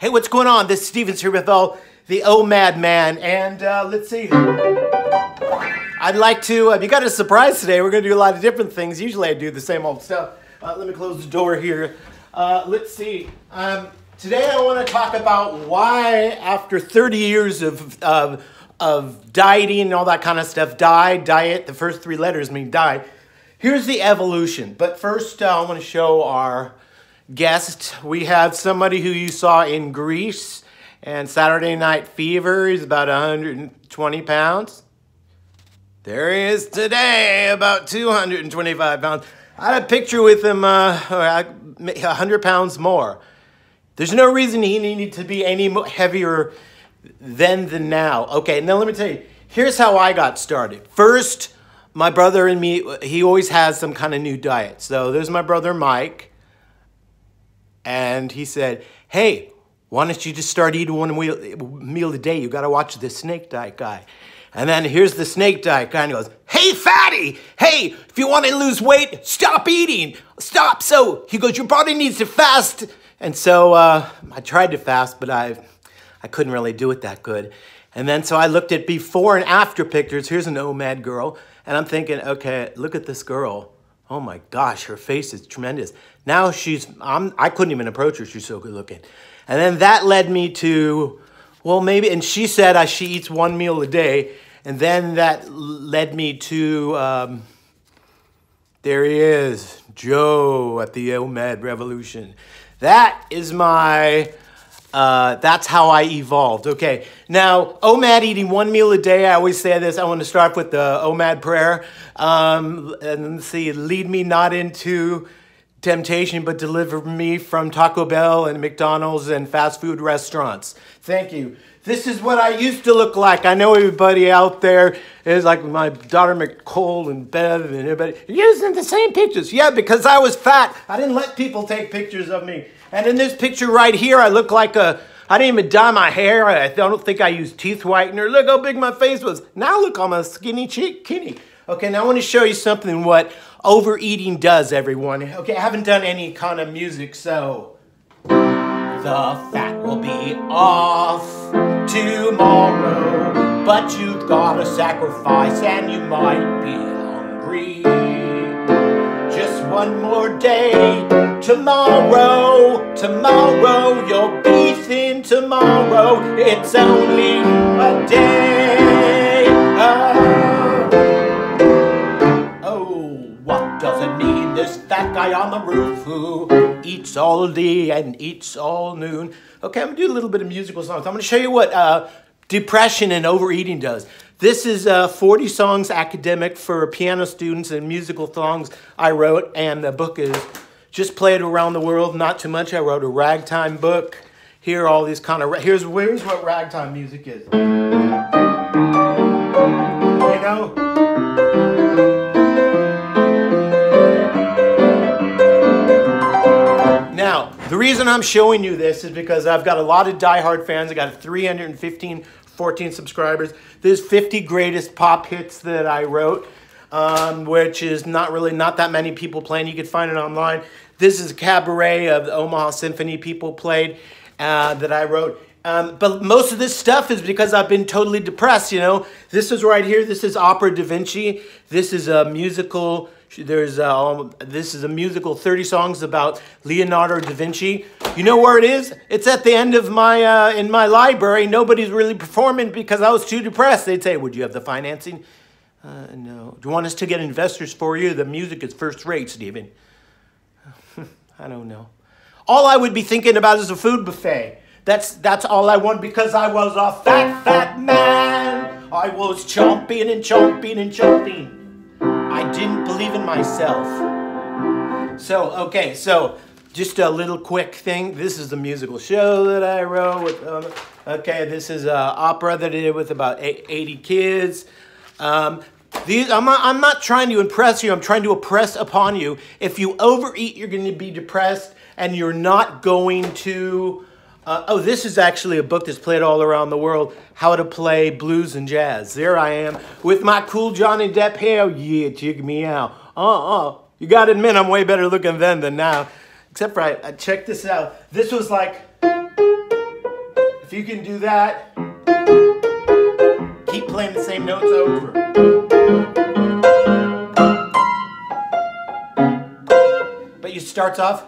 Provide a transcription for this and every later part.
Hey, what's going on? This is Steven Raphael, the OMAD Man, and let's see. I'd like to, you got a surprise today. We're going to do a lot of different things. Usually I do the same old stuff. Let me close the door here. Let's see. Today I want to talk about why, after 30 years of dieting and all that kind of stuff, diet, the first three letters mean die. Here's the evolution. But first, I want to show our guest. We have somebody who you saw in Greece and Saturday Night Fever. He's about 120 pounds. There he is today, about 225 pounds. I had a picture with him, 100 pounds more. There's no reason he needed to be any heavier then than now. Okay, now let me tell you, here's how I got started. First, my brother and me, he always has some kind of new diet. So there's my brother Mike, and he said, hey, why don't you just start eating one meal a day? You got to watch the snake diet guy. And then here's the snake diet guy, and he goes, hey, fatty, hey, if you want to lose weight, stop eating, stop. So he goes, your body needs to fast. And so I tried to fast, but I couldn't really do it that good. And then so I looked at before and after pictures. Here's an OMAD girl, and I'm thinking, okay, look at this girl. Oh my gosh, her face is tremendous. Now I couldn't even approach her. She's so good looking. And then that led me to, well, maybe, and she said she eats one meal a day. And then that led me to, there he is, Joe at the OMAD Revolution. That is my, that's how I evolved. Okay, now, OMAD eating one meal a day, I always say this. I want to start with the OMAD prayer. And let's see, lead me not into temptation, but deliver me from Taco Bell and McDonald's and fast food restaurants. Thank you. This is what I used to look like. I know everybody out there is like my daughter Nicole and Bev and everybody using the same pictures. Yeah, because I was fat. I didn't let people take pictures of me. And in this picture right here, I look like I didn't even dye my hair. I don't think I used teeth whitener. Look how big my face was. Now look, I'm a skinny kitty. Okay, now I want to show you something what overeating does, everyone. Okay, I haven't done any kind of music, so the fat will be off tomorrow, but you've got to sacrifice and you might be hungry. Just one more day, tomorrow you'll be thin tomorrow. It's only a day. What does it mean, this fat guy on the roof who eats all day and eats all noon? Okay, I'm going to do a little bit of musical songs. I'm going to show you what depression and overeating does. This is 40 songs academic for piano students and musical songs I wrote, and the book is just played around the world, not too much. I wrote a ragtime book. Here are all these kind of, here's what ragtime music is. You know? Now, the reason I'm showing you this is because I've got a lot of diehard fans. I got 14 subscribers. There's 50 greatest pop hits that I wrote, which is not that many people playing. You can find it online. This is a cabaret of the Omaha Symphony people played that I wrote. But most of this stuff is because I've been totally depressed, you know. This is right here. This is Opera Da Vinci. This is a musical. This is a musical, 30 songs about Leonardo da Vinci. You know where it is? It's at the end of my, in my library. Nobody's really performing because I was too depressed. They'd say, would you have the financing? No. Do you want us to get investors for you? The music is first rate, Stephen. I don't know. All I would be thinking about is a food buffet. That's all I want because I was a fat man. I was chomping and chomping and chomping. I didn't believe in myself. So, okay, so just a little quick thing. This is the musical show that I wrote. With, okay, this is an opera that I did with about 80 kids. I'm not trying to impress you. I'm trying to impress upon you. If you overeat, you're going to be depressed, and you're not going to... this is actually a book that's played all around the world, How to Play Blues and Jazz. There I am with my cool Johnny Depp hair. Yeah, check me out. You got to admit I'm way better looking then than now. Except for, check this out. This was like, If you can do that, keep playing the same notes over. But you start off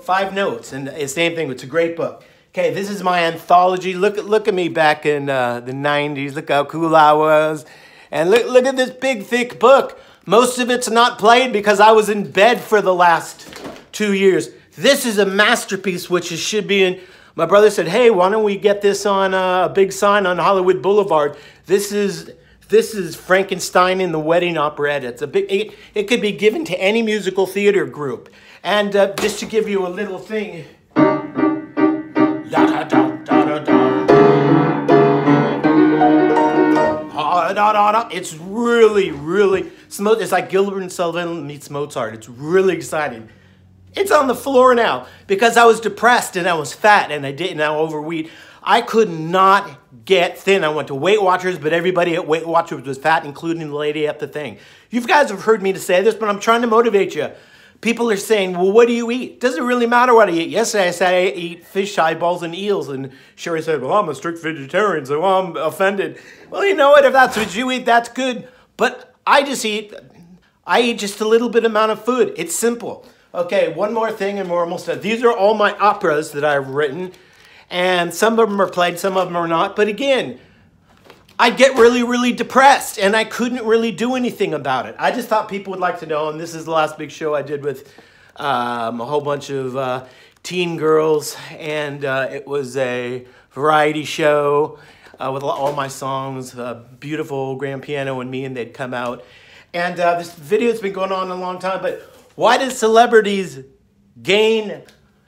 5 notes, and the same thing. It's a great book. Okay, this is my anthology. Look at me back in the 90s. Look how cool I was. And look at this big, thick book. Most of it's not played because I was in bed for the last 2 years. This is a masterpiece, which should be in. My brother said, hey, why don't we get this on a big sign on Hollywood Boulevard? This is Frankenstein in the Wedding Operetta. It's a big. It could be given to any musical theater group. And just to give you a little thing. It's really, really smooth. It's like Gilbert and Sullivan meets Mozart. It's really exciting. It's on the floor now because I was depressed and I was fat and I overweight. I could not get thin. I went to Weight Watchers, but everybody at Weight Watchers was fat, including the lady at the thing. You guys have heard me to say this, but I'm trying to motivate you. People are saying, well, what do you eat? Doesn't really matter what I eat. Yesterday I said I eat fish eyeballs and eels, and Sherry said, well, I'm a strict vegetarian, so I'm offended. Well, you know what? If that's what you eat, that's good. But I eat just a little bit amount of food. It's simple. Okay, one more thing and we're almost done. These are all my operas that I've written, and some of them are played, some of them are not. But again, I get really, really depressed, and I couldn't really do anything about it. I just thought people would like to know, and this is the last big show I did with a whole bunch of teen girls, and it was a variety show with all my songs, beautiful grand piano and me, and they'd come out. And this video's been going on a long time, but why do celebrities gain,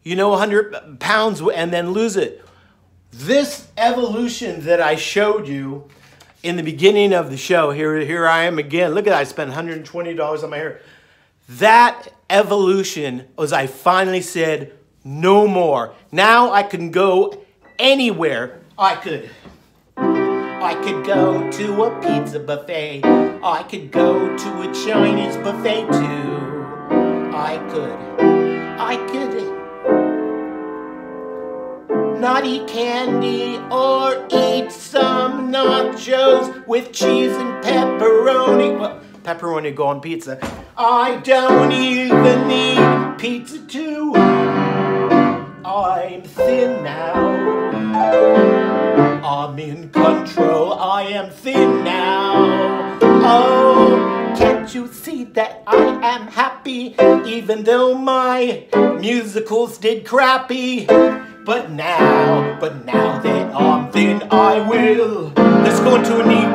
100 pounds and then lose it? This evolution that I showed you in the beginning of the show, here I am again. Look at that, I spent $120 on my hair. That evolution was I finally said, no more. Now I can go anywhere. I could go to a pizza buffet. I could go to a Chinese buffet too. I could not eat candy or eat some nachos with cheese and pepperoni. Well, pepperoni go on pizza. I don't even need pizza too. I'm thin now. I'm in control. I am thin now. Oh, can't you see that I am happy, even though my musicals did crappy? But now that I'm thin, I will. Let's go into a new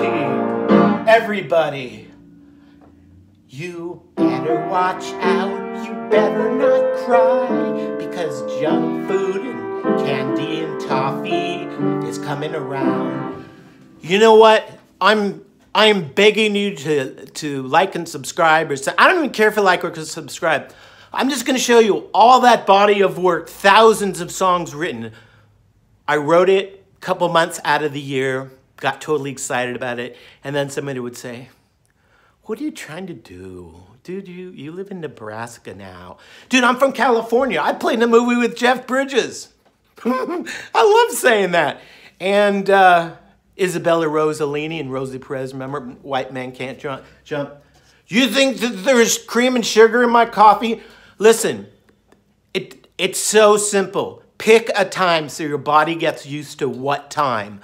key. Everybody, you better watch out. You better not cry, because junk food and candy and toffee is coming around. You know what? I'm begging you to like and subscribe. I don't even care if you like or subscribe. I'm just going to show you all that body of work, thousands of songs written. I wrote it a couple months out of the year, got totally excited about it, and then somebody would say, what are you trying to do? Dude, you live in Nebraska now. Dude, I'm from California. I played in a movie with Jeff Bridges. I love saying that. And Isabella Rossellini and Rosie Perez, remember, White Man Can't Jump. You think that there's cream and sugar in my coffee? Listen, it's so simple. Pick a time so your body gets used to what time.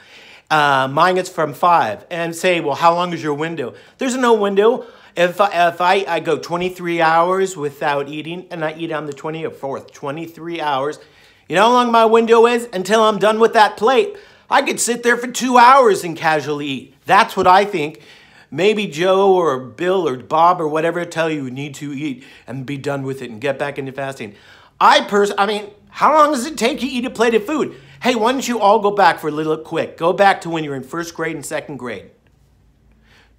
Mine is from 5. And say, well, how long is your window? There's no window. If I go 23 hours without eating, and I eat on the 24th, 23 hours, you know how long my window is? Until I'm done with that plate. I could sit there for 2 hours and casually eat. That's what I think. Maybe Joe or Bill or Bob or whatever tell you need to eat and be done with it and get back into fasting. I mean, how long does it take to eat a plate of food? Hey, why don't you all go back for a little quick? Go back to when you were in 1st grade and 2nd grade.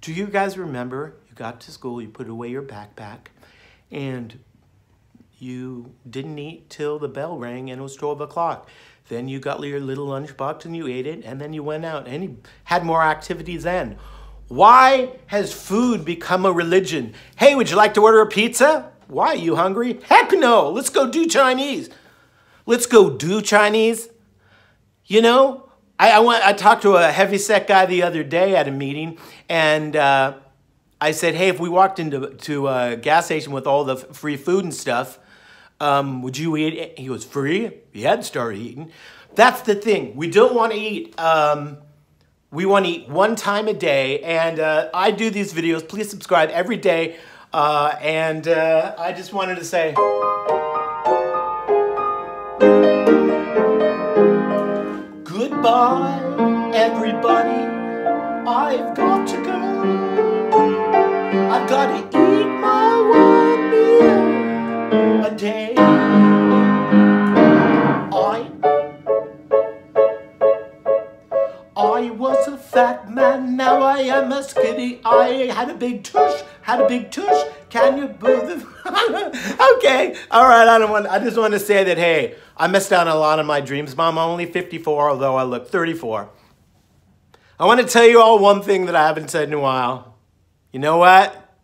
Do you guys remember you got to school, you put away your backpack, and you didn't eat till the bell rang and it was 12 o'clock. Then you got your little lunchbox and you ate it, and then you went out and you had more activities then. Why has food become a religion? Hey, would you like to order a pizza? Why, are you hungry? Heck no, let's go do Chinese. Let's go do Chinese. You know, I talked to a heavyset guy the other day at a meeting, and I said, hey, if we walked into a gas station with all the free food and stuff, would you eat it? He goes, free? He hadn't started eating. That's the thing. We don't want to eat. We want to eat one time a day, and I do these videos. Please subscribe every day. I just wanted to say, goodbye, everybody. I've got to go. I've got to eat my one meal a day. I was a fat man, now I am a skinny. I had a big tush, Can you believe it? Okay, all right. I just want to say that, hey, I missed out on a lot of my dreams, Mom. I'm only 54, although I look 34. I want to tell you all one thing that I haven't said in a while. You know what?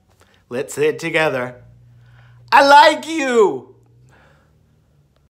Let's say it together. I like you.